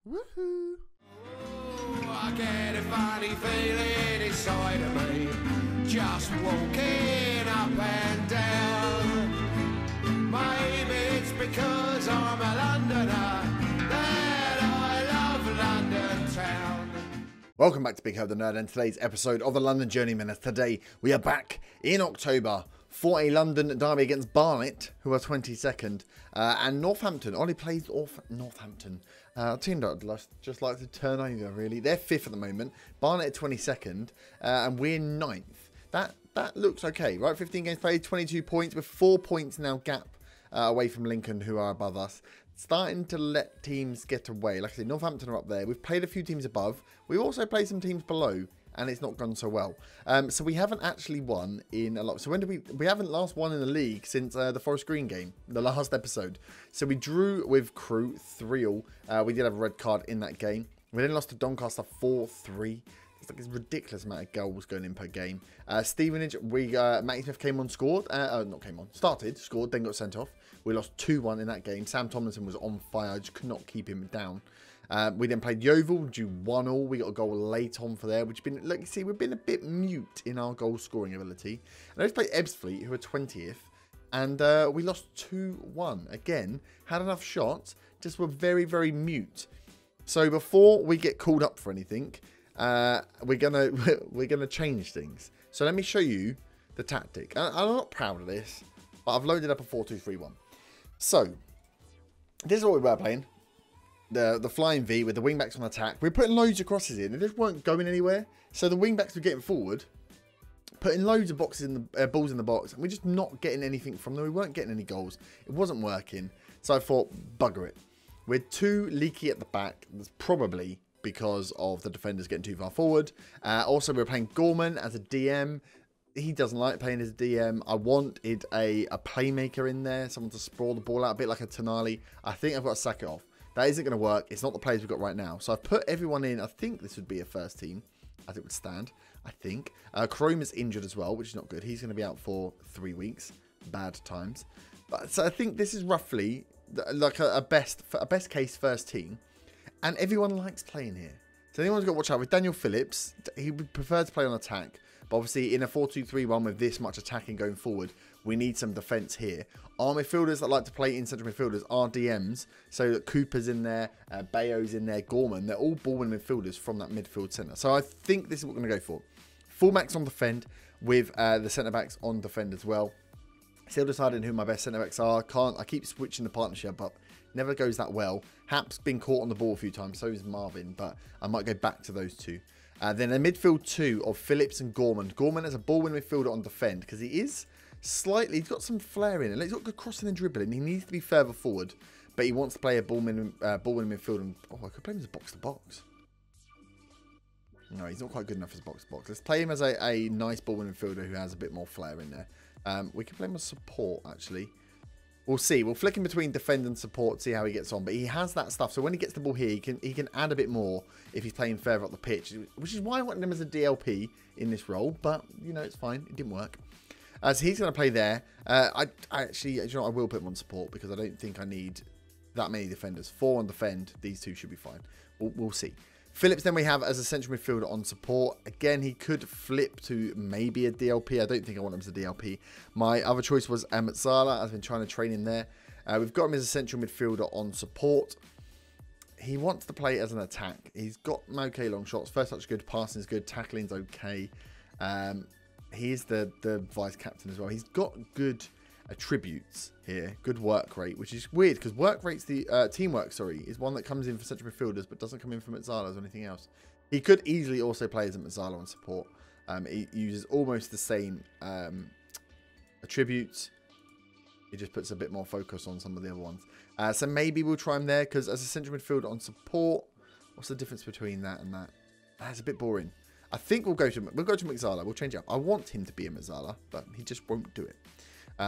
Woohoo! Oh, I get a funny feeling inside of me, just walking up and down. Maybe it's because I'm a Londoner that I love London town. Welcome back to Big Herb the Nerd and today's episode of the London Journeyman. As today we are back in October for a London derby against Barnet, who are 22nd, and Northampton. Ollie plays off Northampton. A team that I'd just like to turn over, really. They're 5th at the moment. Barnet 22nd, and we're 9th. That looks okay, right? 15 games played, 22 points, with 4 points now gap away from Lincoln, who are above us. Starting to let teams get away. Like I said, Northampton are up there. We've played a few teams above. We've also played some teams below, and it's not gone so well. So we haven't actually won in a lot. So when did we haven't last won in the league since the Forest Green game, the last episode. So we drew with Crewe 3-all. We did have a red card in that game. We then lost to Doncaster 4-3. It's like a ridiculous amount of goals going in per game. Stevenage, Matty Smith came on, scored. Started, scored, then got sent off. We lost 2-1 in that game. Sam Tomlinson was on fire. I just could not keep him down. We then played Yeovil, drew 1-all. We got a goal late on for there, which has been, like you see, we've been a bit mute in our goal scoring ability. And I just played Ebbsfleet, who are 20th, and we lost 2-1. Again, had enough shots, just were very, very mute. So before we get called up for anything, we're gonna change things. So let me show you the tactic. I'm not proud of this, but I've loaded up a 4-2-3-1. So this is what we were playing. The flying V with the wingbacks on attack. We're putting loads of crosses in. They just weren't going anywhere. So the wingbacks were getting forward, putting loads of boxes in the balls in the box, and we're just not getting anything from them. We weren't getting any goals. It wasn't working. So I thought, bugger it. We're too leaky at the back. That's probably because of the defenders getting too far forward. Also, we're playing Gorman as a DM. He doesn't like playing as a DM. I wanted a playmaker in there, someone to sprawl the ball out a bit like a Tonali. I think I've got to sack it off. That isn't going to work. It's not the players we've got right now. So I've put everyone in. I think this would be a first team, as it would stand. I think. Chrome is injured as well, which is not good. He's going to be out for 3 weeks. Bad times. But so I think this is roughly like a best case first team. And everyone likes playing here. So anyone's got to watch out with Daniel Phillips. He would prefer to play on attack. But obviously in a 4-2-3-1 with this much attacking going forward, we need some defence here. Our midfielders that like to play in central midfielders are DMs. So that Cooper's in there, Bayo's in there, Gorman. They're all ball-winning midfielders from that midfield centre. So I think this is what we're going to go for. Full-backs on defend with the centre-backs on defend as well. Still deciding who my best centre-backs are. I keep switching the partnership up. Never goes that well. Hap's been caught on the ball a few times. So is Marvin. But I might go back to those two. Then a midfield two of Phillips and Gorman. Gorman is a ball-winning midfielder on defend because he is slightly, he's got some flair in it. He's got good crossing and dribbling. He needs to be further forward, but he wants to play a ball-winning midfield. And, I could play him as a box-to-box. No, he's not quite good enough as box-to-box. Let's play him as a nice ball-winning midfielder who has a bit more flair in there. We can play him as support, actually. We'll see. We'll flick him between defend and support, see how he gets on. But he has that stuff. So when he gets the ball here, he can add a bit more if he's playing further up the pitch. Which is why I wanted him as a DLP in this role. But, you know, it's fine. It didn't work. So he's going to play there. I actually, you know, I will put him on support because I don't think I need that many defenders. 4 on defend. These two should be fine. We'll see. Phillips then we have as a central midfielder on support. Again, he could flip to maybe a DLP. I don't think I want him as a DLP. My other choice was Matsala. I've been trying to train him there. We've got him as a central midfielder on support. He wants to play as an attack. He's got okay long shots. First touch good, passing is good, tackling's okay. He is the vice captain as well. He's got good attributes here. Good work rate, which is weird because work rate's the teamwork, sorry, is one that comes in for central midfielders but doesn't come in from Mazzala's or anything else. He could easily also play as a Mazzala on support. He uses almost the same attributes. He just puts a bit more focus on some of the other ones. So maybe we'll try him there because as a central midfielder on support, what's the difference between that and that? That's a bit boring. I think we'll go to Mazzala. We'll change it up. I want him to be a Mazzala, but he just won't do it.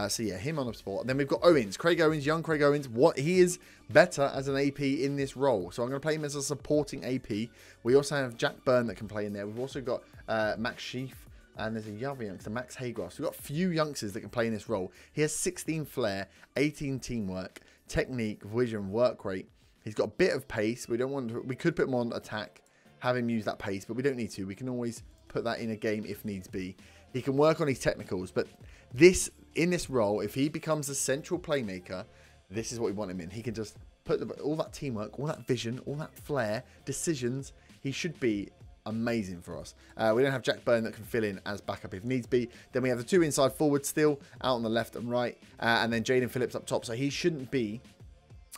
So yeah, him on the spot. Then we've got Owens, Craig Owens, young Craig Owens. He is better as an AP in this role. So I'm going to play him as a supporting AP. We also have Jack Byrne that can play in there. We've also got Max Sheaf. And there's a other youngster, Max Haygrass. So we've got a few youngsters that can play in this role. He has 16 flair, 18 teamwork, technique, vision, work rate. He's got a bit of pace. We don't want to, we could put him on attack, have him use that pace, but we don't need to. We can always put that in a game if needs be. He can work on his technicals, but in this role, if he becomes a central playmaker, this is what we want him in. He can just put all that teamwork, all that vision, all that flair, decisions. He should be amazing for us. We don't have Jack Byrne that can fill in as backup if needs be. Then we have the 2 inside forwards still out on the left and right, and then Jaden Phillips up top. So he shouldn't be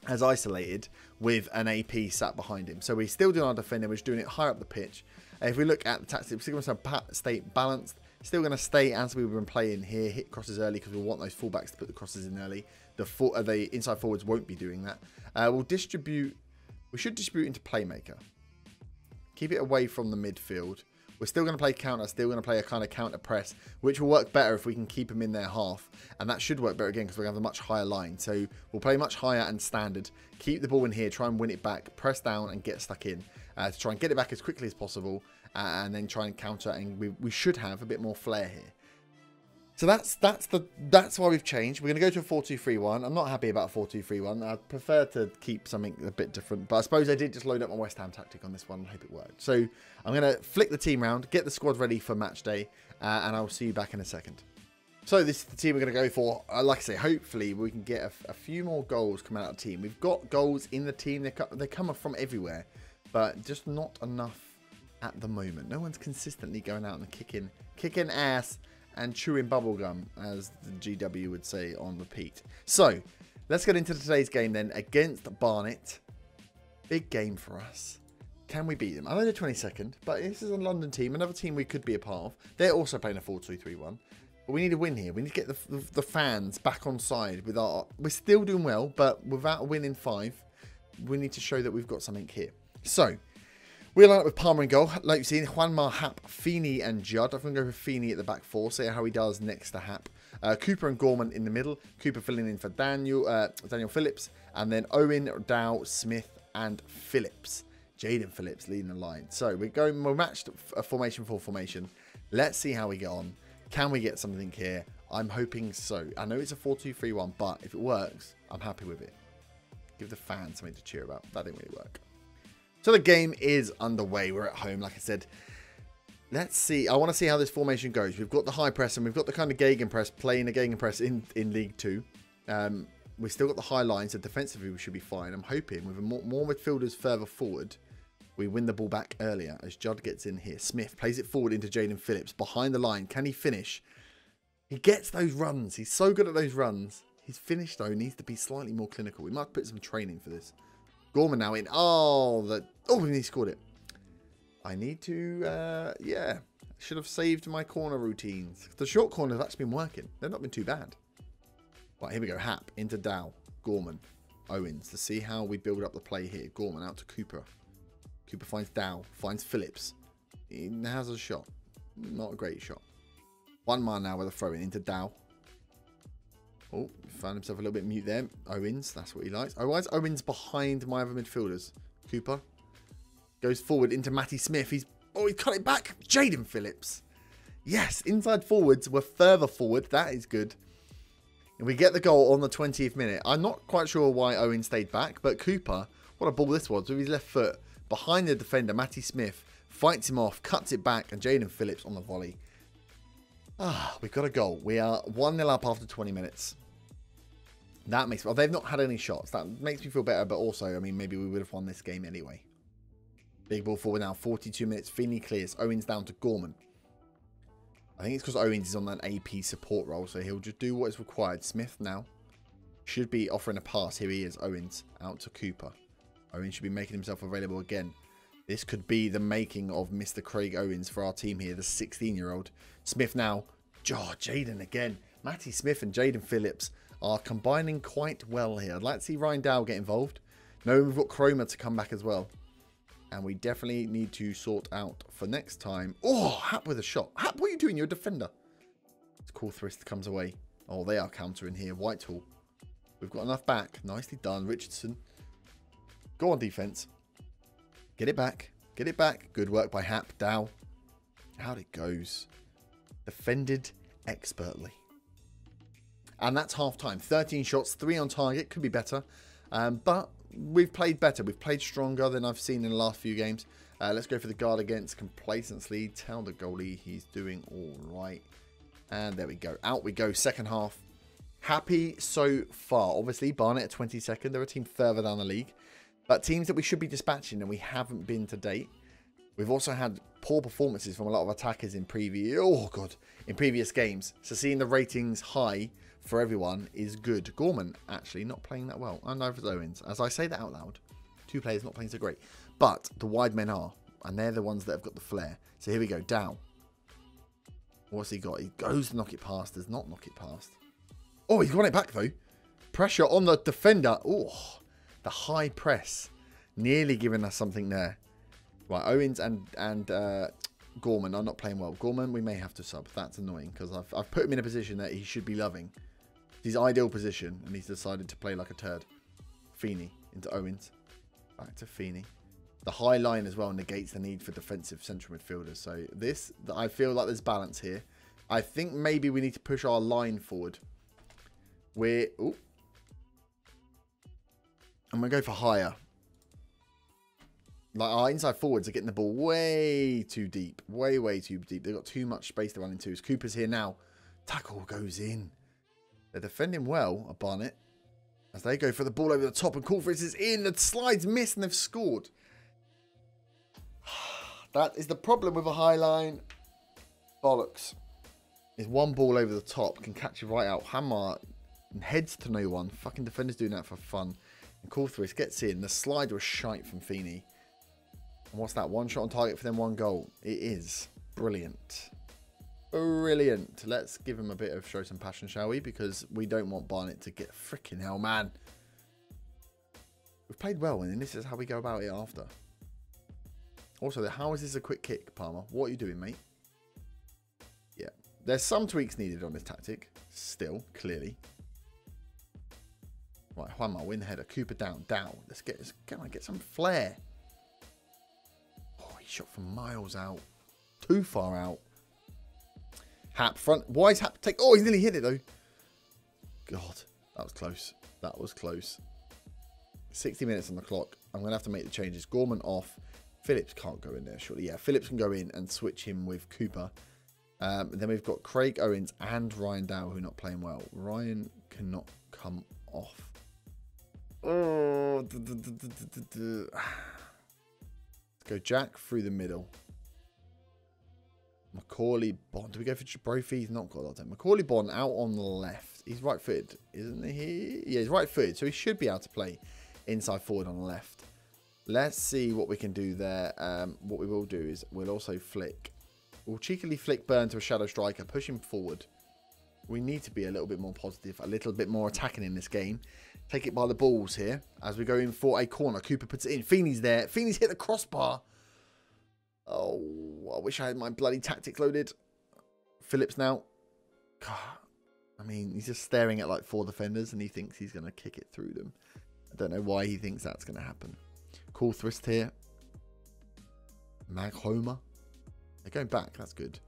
as isolated with an AP sat behind him. So we're still doing our defending. We're just doing it higher up the pitch. If we look at the tactics, we're still going to stay balanced. Still going to stay as we've been playing here. Hit crosses early because we want those fullbacks to put the crosses in early. The inside forwards won't be doing that. We'll distribute. We should distribute into playmaker. Keep it away from the midfield. We're still going to play counter. Still going to play a kind of counter press, which will work better if we can keep them in their half. And that should work better again because we have a much higher line. So we'll play much higher and standard. Keep the ball in here. Try and win it back. Press down and get stuck in to try and get it back as quickly as possible. And then try and counter. And we should have a bit more flair here. So that's why we've changed. We're going to go to a 4-2-3-1. I'm not happy about a 4-2-3-1. I'd prefer to keep something a bit different. But I suppose I did just load up my West Ham tactic on this one and hope it worked. So I'm going to flick the team round, get the squad ready for match day, and I'll see you back in a second. So this is the team we're going to go for. Like I say, hopefully we can get a few more goals coming out of the team. We've got goals in the team. They're coming from everywhere, but just not enough at the moment. No one's consistently going out and kicking ass and chewing bubblegum, as the GW would say on repeat. So, let's get into today's game then against Barnet. Big game for us. Can we beat them? I know they're 22nd, but this is a London team, another team we could be a part of. They're also playing a 4-2-3-1. But we need a win here. We need to get the fans back on side. We're still doing well, but without a win in 5, we need to show that we've got something here. So, we'll line up with Palmer in goal. Like you've seen, Juanma, Hap, Feeney and Judd. I'm going to go for Feeney at the back 4. See how he does next to Hap. Cooper and Gorman in the middle. Cooper filling in for Daniel Phillips. And then Owen, Dow, Smith and Phillips. Jaden Phillips leading the line. So we're matched a formation for formation. Let's see how we get on. Can we get something here? I'm hoping so. I know it's a 4-2-3-1, but if it works, I'm happy with it. Give the fans something to cheer about. That didn't really work. So the game is underway. We're at home, like I said. Let's see. I want to see how this formation goes. We've got the high press and we've got the kind of gegenpress, playing a gegenpress in League 2. We've still got the high line, so defensively we should be fine. I'm hoping with more midfielders further forward, we win the ball back earlier as Judd gets in here. Smith plays it forward into Jaden Phillips behind the line. Can he finish? He gets those runs. He's so good at those runs. His finish, though, needs to be slightly more clinical. We might put some training for this. Gorman now in. Oh, he scored it. I need to, yeah. Should have saved my corner routines. The short corners have actually been working. They've not been too bad. Right, here we go. Hap into Dow. Gorman. Owens. To see how we build up the play here. Gorman out to Cooper. Cooper finds Dow. Finds Phillips. He has a shot. Not a great shot. One man now with a throw in into Dow. Oh, found himself a little bit mute there. Owens, that's what he likes. Otherwise, Owens behind my other midfielders. Cooper goes forward into Matty Smith. He cut it back. Jaden Phillips. Yes, inside forwards. We're further forward. That is good. And we get the goal on the 20th minute. I'm not quite sure why Owens stayed back, but Cooper, what a ball this was with his left foot. Behind the defender, Matty Smith fights him off, cuts it back, and Jaden Phillips on the volley. We've got a goal. We are 1-0 up after 20 minutes. That makes me... Well, they've not had any shots. That makes me feel better, but also, I mean, maybe we would have won this game anyway. Big ball forward now. 42 minutes. Feeney clears. Owens down to Gorman. I think it's because Owens is on that AP support role, so he'll just do what is required. Smith now should be offering a pass. Here he is. Owens out to Cooper. Owens should be making himself available again. This could be the making of Mr. Craig Owens for our team here, the 16-year-old. Smith now. Oh, Jaden again. Matty Smith and Jaden Phillips are combining quite well here. I'd like to see Ryan Dow get involved. No, we've got Cromer to come back as well. And we definitely need to sort out for next time. Oh, Hap with a shot. Hap, what are you doing? You're a defender. It's cool. Thrist comes away. Oh, they are countering here. Whitehall. We've got enough back. Nicely done. Richardson. Go on defense. Get it back. Get it back. Good work by Hap. Dow. Out it goes. Defended expertly. And that's half time. 13 shots, 3 on target. Could be better. But we've played better. We've played stronger than I've seen in the last few games. Let's go for the guard against complacency. Tell the goalie he's doing all right. And there we go. Out we go. Second half. Happy so far. Obviously, Barnet at 22nd. They're a team further down the league. But teams that we should be dispatching and we haven't been to date. We've also had poor performances from a lot of attackers in previous games. So seeing the ratings high for everyone is good. Gorman actually not playing that well. I know for Owens. As I say that out loud, 2 players not playing so great. But the wide men are. And they're the ones that have got the flair. So here we go. Down. What's he got? He goes to knock it past. Does not knock it past. Oh, he's got it back though. Pressure on the defender. Oh, the high press. Nearly giving us something there. Right, Owens and Gorman are not playing well. Gorman, we may have to sub. That's annoying because I've put him in a position that he should be loving. His ideal position, and he's decided to play like a turd. Feeney into Owens. Back to Feeney. The high line as well negates the need for defensive central midfielders. So this, I feel like there's balance here. I think maybe we need to push our line forward. I'm going to go for higher. Like our inside forwards are getting the ball way too deep. Way too deep. They've got too much space to run into. As Cooper's here now. Tackle goes in. They're defending well at Barnet. As they go for the ball over the top and Corfritz is in. The slides miss and they've scored. That is the problem with a high line. Bollocks. Is one ball over the top. Can catch you right out. Hammer heads to no one. Fucking defenders doing that for fun. And Corfritz gets in. The slide was shite from Feeney. And what's that? One shot on target for them, 1 goal. It is brilliant. Brilliant. Let's give him a bit of show some passion, shall we? Because we don't want Barnet to get freaking hell, man. We've played well, and this is how we go about it after. Also, how is this a quick kick, Palmer? What are you doing, mate? Yeah. There's some tweaks needed on this tactic. Still, clearly. Right, Juanma, win the header. Cooper down. Let's get some flair. Oh, he shot from miles out. Too far out. Hap front. Why is Hap take? Oh, he's nearly hit it though. God, that was close. That was close. 60 minutes on the clock. I'm going to have to make the changes. Gorman off. Phillips can't go in there, surely. Yeah, Phillips can go in and switch him with Cooper. Then we've got Craig Owens and Ryan Dow who are not playing well. Ryan cannot come off. Oh, let's go Jack through the middle. Macaulay Bond. Do we go for Brophy? He's not got a lot of time. Macaulay Bond out on the left. He's right-footed, isn't he? Yeah, he's right-footed, so he should be able to play inside forward on the left. Let's see what we can do there. What we will do is we'll also flick. We'll cheekily flick Burn to a shadow striker, push him forward. We need to be a little bit more positive, a little bit more attacking in this game. Take it by the balls here as we go in for a corner. Cooper puts it in. Feeney's there. Feeney's hit the crossbar. Oh, I wish I had my bloody tactics loaded. Phillips now. God, I mean, he's just staring at like 4 defenders and he thinks he's going to kick it through them. I don't know why he thinks that's going to happen. Cool thrust here. Mag Homer. They're going back. That's good.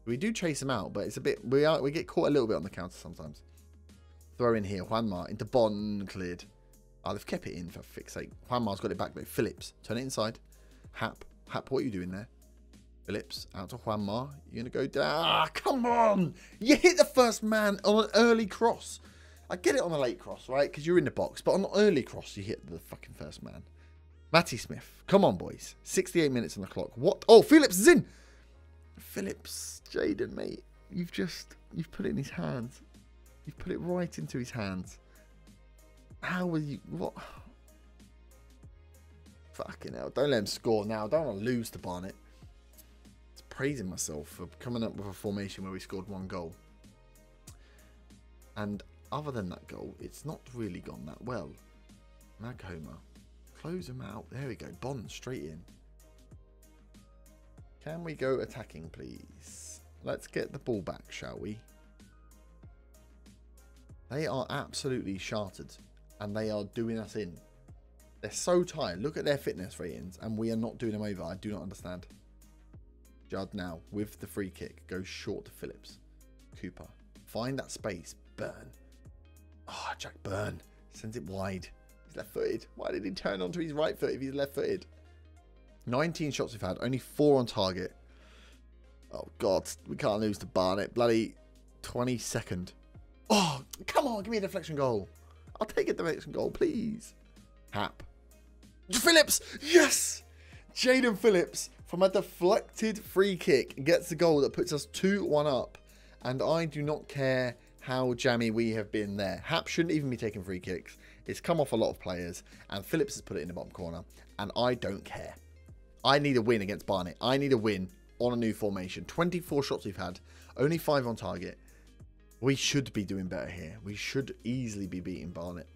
We do chase them out, but it's a bit... We get caught a little bit on the counter sometimes. Throw in here. Juanma into Bond. Cleared. Oh, they've kept it in for fix's sake. Juanma's got it back though. Phillips. Turn it inside. Hap, what are you doing there? Phillips out to Juanma. You're going to go down. Ah, come on. You hit the first man on an early cross. I get it on a late cross, right? Because you're in the box. But on an early cross, you hit the fucking first man. Matty Smith. Come on, boys. 68 minutes on the clock. What? Oh, Phillips is in. Phillips, Jaden, mate. You've put it in his hands. You've put it right into his hands. How will you... What? Fucking hell. Don't let him score now. Don't want to lose to Barnet. It's praising myself for coming up with a formation where we scored 1 goal. And other than that goal, it's not really gone that well. Maghomer. Close him out. There we go. Bond straight in. Can we go attacking, please? Let's get the ball back, shall we? They are absolutely shattered. And they are doing us in. They're so tired. Look at their fitness ratings. And we are not doing them over. I do not understand. Judd now with the free kick. Goes short to Phillips. Cooper. Find that space. Burn. Ah, oh, Jack Burn. Sends it wide. He's left-footed. Why did he turn onto his right foot if he's left-footed? 19 shots we've had. Only 4 on target. Oh, God. We can't lose to Barnet. Bloody 22nd. Oh, come on. Give me a deflection goal. I'll take a deflection goal, please. Hap. Phillips. Yes. Jaden Phillips from a deflected free kick gets the goal that puts us 2-1 up. And I do not care how jammy we have been there. Hap shouldn't even be taking free kicks. It's come off a lot of players. And Phillips has put it in the bottom corner. And I don't care. I need a win against Barnet. I need a win on a new formation. 24 shots we've had. Only 5 on target. We should be doing better here. We should easily be beating Barnet.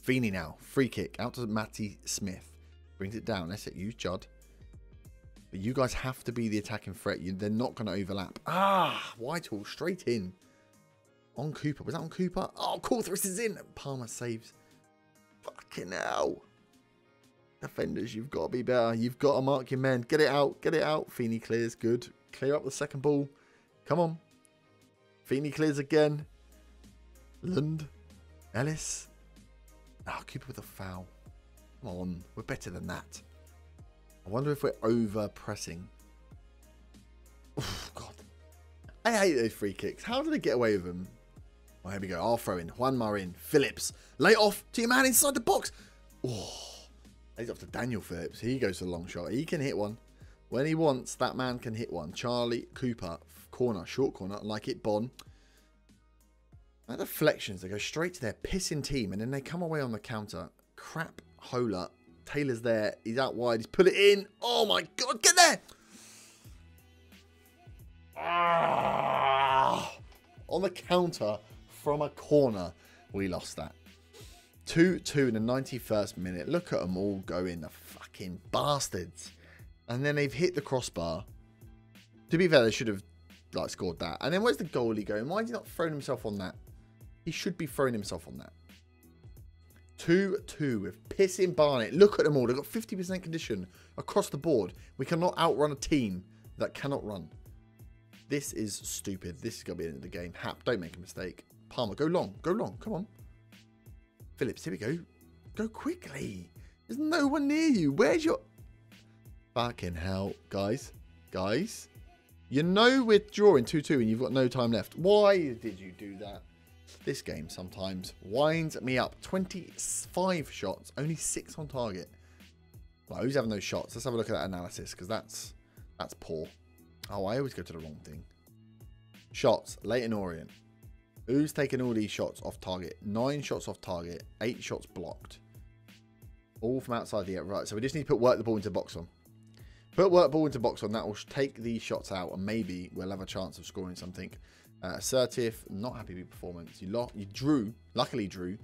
Feeney now. Free kick. Out to Matty Smith. Brings it down. That's it. Use Judd. But you guys have to be the attacking threat. They're not going to overlap. Ah! Whitehall straight in. On Cooper. Was that on Cooper? Oh, Corthris is in. Palmer saves. Fucking hell. Defenders, you've got to be better. You've got to mark your men. Get it out. Get it out. Feeney clears. Good. Clear up the second ball. Come on. Feeney clears again. Lund. Ellis. Oh, Cooper with a foul. Come on. We're better than that. I wonder if we're over-pressing. Oh, God. I hate those free kicks. How do they get away with them? Oh, here we go. I'll throw in. Juan Marin. Phillips. Lay it off to your man inside the box. Oh. He's off to Daniel Phillips. He goes for the long shot. He can hit one. When he wants, that man can hit one. Charlie Cooper. Corner. Short corner. Like it, Bon. That deflections. They go straight to their pissing team. And then they come away on the counter. Crap. Hola. Taylor's there. He's out wide. He's put it in. Oh, my God. Get there. Ah. On the counter from a corner. We lost that. 2-2 in the 91st minute. Look at them all going, the fucking bastards. And then they've hit the crossbar. To be fair, they should have scored that. And then where's the goalie going? Why is he not throwing himself on that? He should be throwing himself on that. 2-2 with pissing Barnet. Look at them all. They've got 50% condition across the board. We cannot outrun a team that cannot run. This is stupid. This is going to be the end of the game. Hap, don't make a mistake. Palmer, go long. Go long. Come on. Phillips, here we go. Go quickly. There's no one near you. Where's your... Fucking hell. Guys. Guys. You know we're drawing 2-2 and you've got no time left. Why did you do that? This game sometimes winds me up. 25 shots. Only 6 on target. Well, who's having those shots? Let's have a look at that analysis because that's poor. Oh, I always go to the wrong thing. Shots. Leyton Orient. Who's taking all these shots off target? 9 shots off target. 8 shots blocked. All from outside the area. Right, so we just need to put work the ball into box on. Put work ball into box on. That will take these shots out and maybe we'll have a chance of scoring something. Assertive. Not happy with your performance. You drew. Luckily drew.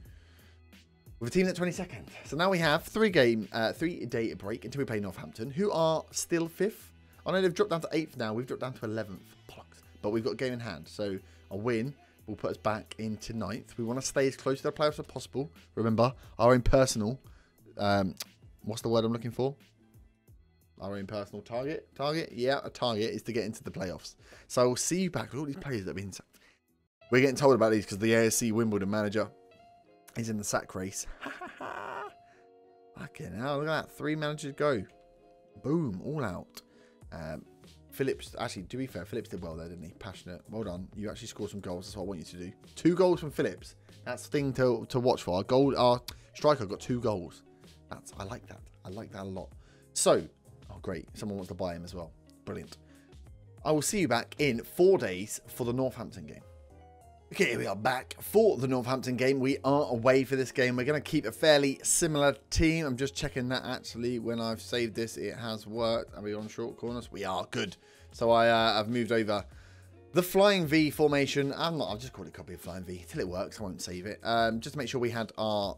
With a team at 22nd. So now we have 3-day break until we play Northampton, who are still 5th. I know they've dropped down to 8th now. We've dropped down to 11th. But we've got a game in hand. So a win will put us back into 9th. We want to stay as close to the playoffs as possible. Remember, our own personal... what's the word I'm looking for? Our own personal target? Target? Yeah, a target is to get into the playoffs. So we'll see you back with all these players that have been sacked. We're getting told about these because the ASC Wimbledon manager is in the sack race. Fucking hell, look at that. 3 managers go. Boom, all out. Phillips, actually, to be fair, Phillips did well there, didn't he? Passionate. Well done. You actually scored some goals. That's what I want you to do. 2 goals from Phillips. That's the thing to watch for. Our striker got 2 goals. I like that. I like that a lot. So, oh, great. Someone wants to buy him as well. Brilliant. I will see you back in 4 days for the Northampton game. Okay, we are back for the Northampton game. We are away for this game. We're going to keep a fairly similar team. I'm just checking that actually when I've saved this, it has worked. Are we on short corners? We are. Good. So I've moved over the Flying V formation. I've just called it copy of Flying V. Till it works, I won't save it. Just to make sure we had our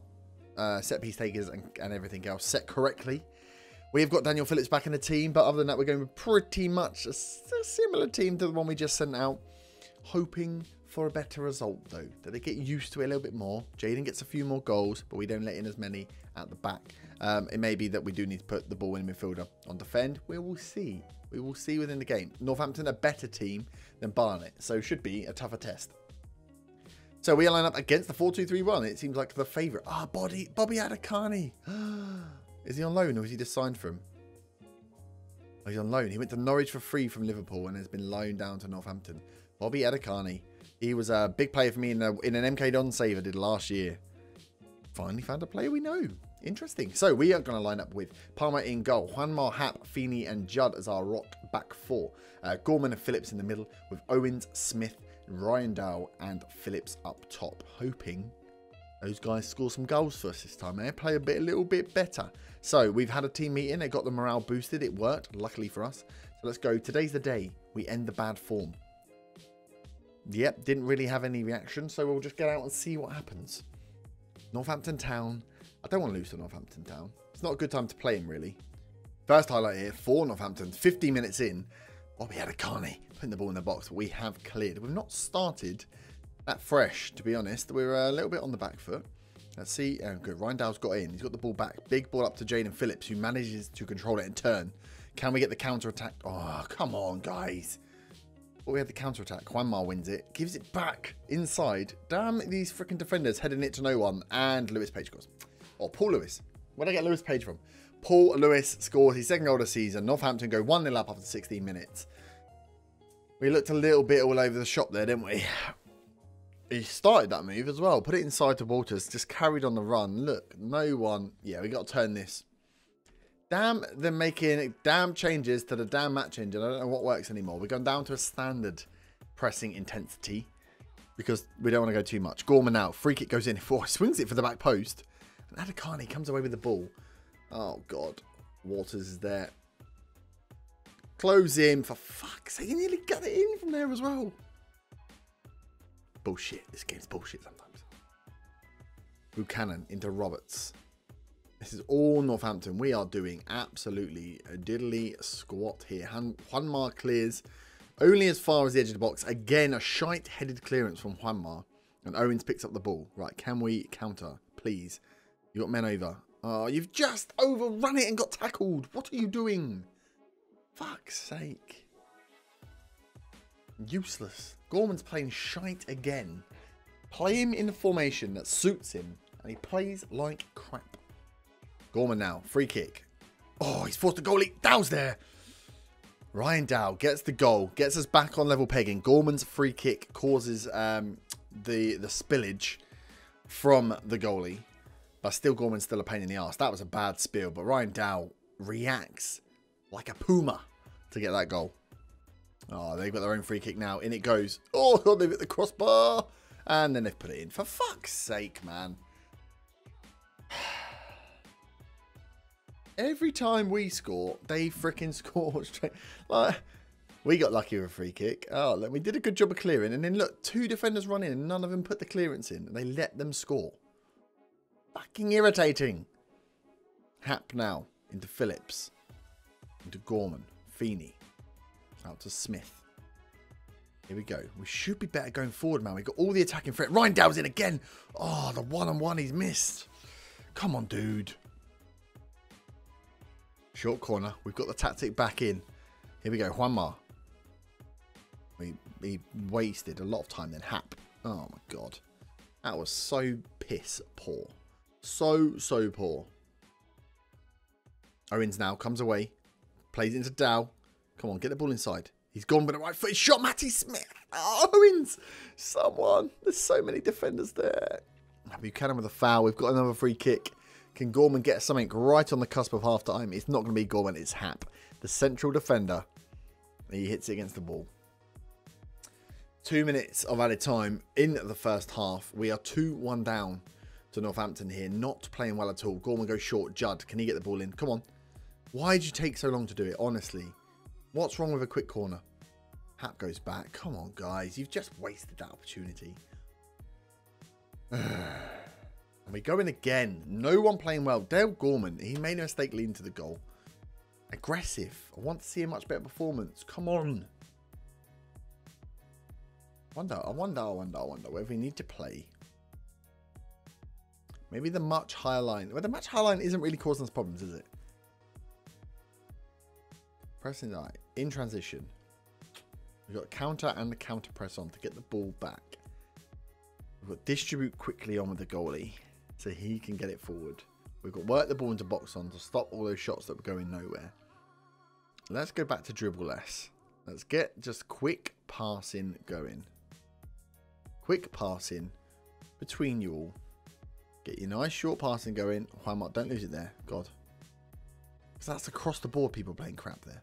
set piece takers and everything else set correctly. We've got Daniel Phillips back in the team, but other than that, we're going with pretty much a similar team to the one we just sent out. Hoping for a better result, though, that they get used to it a little bit more. Jaden gets a few more goals, but we don't let in as many at the back. It may be that we do need to put the ball in midfielder on defend. We will see. We will see within the game. Northampton, a better team than Barnet, so should be a tougher test. So we line up against the 4-2-3-1. It seems like the favourite. Ah, Bobby Adekani. Is he on loan or is he just signed from? Oh, he's on loan. He went to Norwich for free from Liverpool and has been loaned down to Northampton. Bobby Adekani. He was a big player for me in an MK Don save I did last year. Finally found a player we know. Interesting. So we are going to line up with Palmer in goal. Juanma, Hap, Feeney and Judd as our rock back four. Gorman and Phillips in the middle with Owens, Smith, Ryan Dow and Phillips up top. Hoping those guys score some goals for us this time. They play a little bit better. So we've had a team meeting. It got the morale boosted. It worked, luckily for us. So let's go. Today's the day we end the bad form. Yep, didn't really have any reaction. So we'll just get out and see what happens. Northampton Town. I don't want to lose to Northampton Town. It's not a good time to play him, really. First highlight here for Northampton. 15 minutes in. Bobby Adekani putting the ball in the box. But we have cleared. We've not started that fresh, to be honest. We're a little bit on the back foot. Let's see. Good. Ryan Dow's got in. He's got the ball back. Big ball up to Jaden Phillips, who manages to control it and turn. Can we get the counter-attack? Oh, come on, guys. Well, we had the counter-attack. Juanma wins it. Gives it back inside. Damn these freaking defenders heading it to no one. And Lewis Page scores. Oh, Paul Lewis. Where'd I get Lewis Page from? Paul Lewis scores his second goal of the season. Northampton go 1-0 up after 16 minutes. We looked a little bit all over the shop there, didn't we? He started that move as well. Put it inside to Walters. Just carried on the run. Look, no one. Yeah, we got to turn this. Damn, they're making damn changes to the damn match engine. I don't know what works anymore. We're going down to a standard pressing intensity because we don't want to go too much. Gorman out. Free kick goes in. Oh, swings it for the back post. And Adekani comes away with the ball. Oh, God. Walters is there. Close in. For fuck's sake. He nearly got it in from there as well. Bullshit. This game's bullshit sometimes. Buchanan into Roberts. This is all Northampton. We are doing absolutely a diddly squat here. Juanma clears only as far as the edge of the box. Again, a shite-headed clearance from Juanma. And Owens picks up the ball. Right, can we counter, please? You got men over. Oh, you've just overrun it and got tackled. What are you doing? Fuck's sake. Useless. Gorman's playing shite again. Play him in the formation that suits him. And he plays like crap. Gorman now. Free kick. Oh, he's forced the goalie. Dow's there. Ryan Dow gets the goal. Gets us back on level pegging. Gorman's free kick causes the spillage from the goalie. But still, Gorman's still a pain in the arse. That was a bad spill. But Ryan Dow reacts like a puma to get that goal. Oh, they've got their own free kick now. In it goes. Oh, God, they've hit the crossbar. And then they've put it in. For fuck's sake, man. Every time we score, they freaking score straight. Like, we got lucky with a free kick. Oh, look, we did a good job of clearing. And then, look, two defenders run in and none of them put the clearance in. And they let them score. Fucking irritating. Hap now into Phillips. Into Gorman. Feeney. Out to Smith. Here we go. We should be better going forward, man. We've got all the attacking threat. Ryan Dow's in again. Oh, the one-on-one he's missed. Come on, dude. Short corner. We've got the tactic back in. Here we go. Juanma. He wasted a lot of time then. Hap. Oh, my God. That was so piss poor. So poor. Owens now comes away. Plays into Dow. Come on, get the ball inside. He's gone with the right foot. He's shot Matty Smith. Oh, Owens. Someone. There's so many defenders there. Buchanan with a foul. We've got another free kick. Can Gorman get something right on the cusp of half time? It's not going to be Gorman. It's Hap. The central defender. He hits it against the ball. 2 minutes of added time in the first half. We are 2-1 down to Northampton here. Not playing well at all. Gorman goes short. Judd, can he get the ball in? Come on. Why did you take so long to do it? Honestly. What's wrong with a quick corner? Hap goes back. Come on, guys. You've just wasted that opportunity. And we go in again. No one playing well. Dale Gorman, he made a mistake leading to the goal. Aggressive. I want to see a much better performance. Come on. I wonder whether we need to play. Maybe the much higher line. Well, the much higher line isn't really causing us problems, is it? Pressing right. In transition. We've got counter and the counter press on to get the ball back. We've got distribute quickly on with the goalie so he can get it forward. We've got work the ball into box on to stop all those shots that were going nowhere. Let's go back to dribble less. Let's get just quick passing going. Quick passing between you all. Get your nice short passing going. Juanma, don't lose it there. God. Because that's across the board people playing crap there.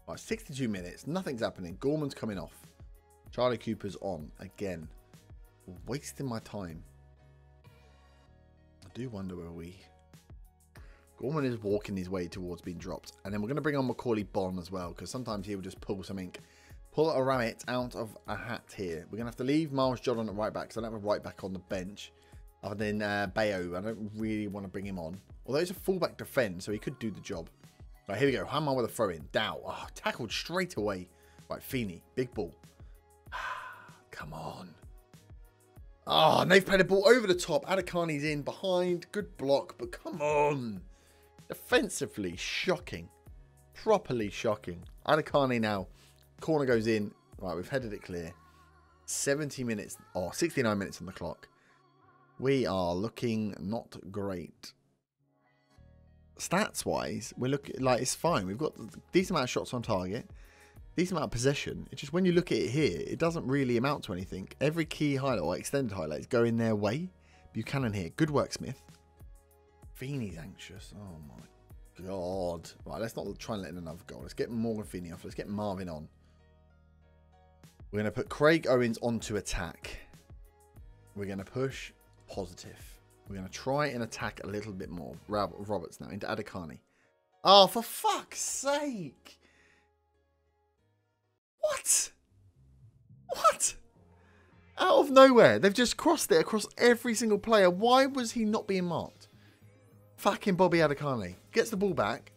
Right, 62 minutes. Nothing's happening. Gorman's coming off. Charlie Cooper's on again. Wasting my time. I do wonder where we... Gorman is walking his way towards being dropped. And then we're going to bring on Macaulay Bonne as well. Because sometimes he will just pull something. Pull a rabbit out of a hat here. We're going to have to leave Miles John at right back. Because I don't have a right back on the bench. Other than Bayo. I don't really want to bring him on. Although he's a fullback defend. So he could do the job. Right, here we go. Hammer with a throw in. Dow. Oh, tackled straight away. Right, Feeney. Big ball. Come on. Oh, and they've played a ball over the top. Adekani's in behind. Good block. But come on. Defensively, shocking. Properly shocking. Adekani now. Corner goes in. Right, we've headed it clear. 70 minutes. Oh, 69 minutes on the clock. We are looking not great. Stats-wise, we're looking like it's fine. We've got a decent amount of shots on target. Decent amount of possession. It's just when you look at it here, it doesn't really amount to anything. Every key highlight or extended highlight is going their way. Buchanan here. Good work, Smith. Feeney's anxious. Oh, my God. Right, let's not try and let in another goal. Let's get Morgan Feeney off. Let's get Marvin on. We're going to put Craig Owens onto attack. We're going to push positive. We're going to try and attack a little bit more. Roberts now into Adekani. Oh, for fuck's sake. What? What? Out of nowhere. They've just crossed it across every single player. Why was he not being marked? Fucking Bobby Adekani. Gets the ball back.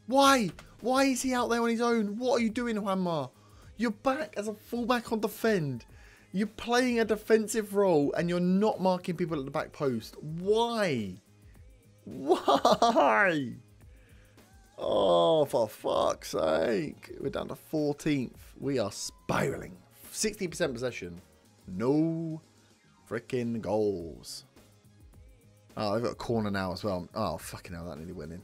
Why? Why is he out there on his own? What are you doing, Juanma? You're back as a fullback on defend. You're playing a defensive role and you're not marking people at the back post. Why? Why? Oh, for fuck's sake. We're down to 14th. We are spiraling. 60% possession. No freaking goals. Oh, they've got a corner now as well. Oh, fucking hell, that nearly went in.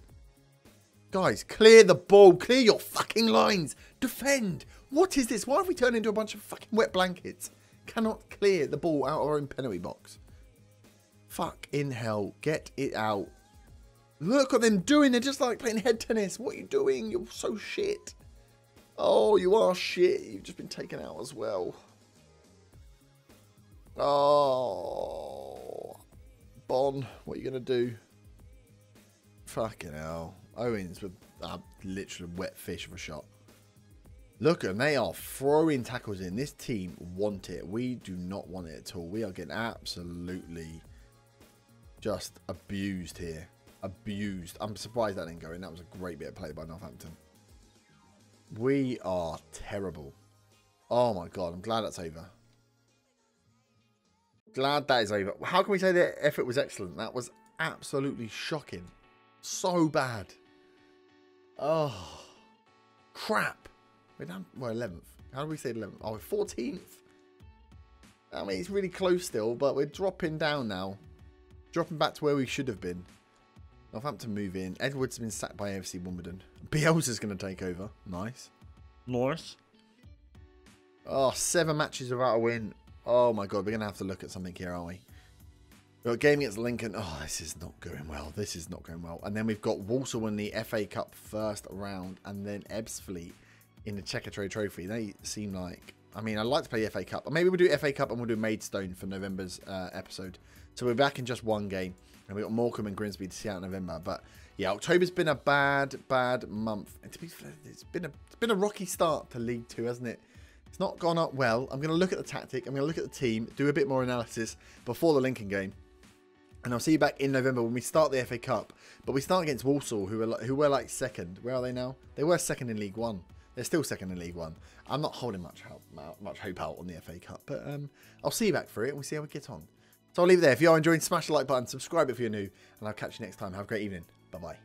Guys, clear the ball. Clear your fucking lines. Defend. What is this? Why have we turned into a bunch of fucking wet blankets? Cannot clear the ball out of our own penalty box. Fuck in hell. Get it out. Look at them doing. They're just like playing head tennis. What are you doing? You're so shit. Oh, you are shit. You've just been taken out as well. Oh. Bon, what are you going to do? Fucking hell. Owens with literally wet fish of a shot. Look at them. They are throwing tackles in. This team want it. We do not want it at all. We are getting absolutely just abused here. Abused. I'm surprised that didn't go in. That was a great bit of play by Northampton. We are terrible. Oh my God. I'm glad that's over. Glad that is over. How can we say the effort was excellent? That was absolutely shocking. So bad. Oh. Crap. We're down. We're 11th. How do we say 11th? Oh, we're 14th. I mean, it's really close still, but we're dropping down now. Dropping back to where we should have been. Northampton move in. Edwards has been sacked by AFC Wimbledon. Bielsa's going to take over. Nice. Nice. Oh, 7 matches without a win. Oh my God, we're going to have to look at something here, aren't we? We've got game against Lincoln. Oh, this is not going well. This is not going well. And then we've got Walsall in the FA Cup first round. And then Ebbsfleet in the Checkatrade Trophy. They seem like... I mean, I'd like to play the FA Cup. Or maybe we'll do FA Cup and we'll do Maidstone for November's episode. So we're back in just one game. And we've got Morecambe and Grimsby to see out in November. But yeah, October's been a bad month. And to be fair, it's been a rocky start to League 2, hasn't it? It's not gone up well. I'm going to look at the tactic. I'm going to look at the team. Do a bit more analysis before the Lincoln game. And I'll see you back in November when we start the FA Cup. But we start against Walsall, who were like second. Where are they now? They were second in League 1. They're still second in League 1. I'm not holding much hope out on the FA Cup. But I'll see you back for it and we'll see how we get on. So I'll leave it there. If you are enjoying, smash the like button, subscribe if you're new, and I'll catch you next time. Have a great evening. Bye-bye.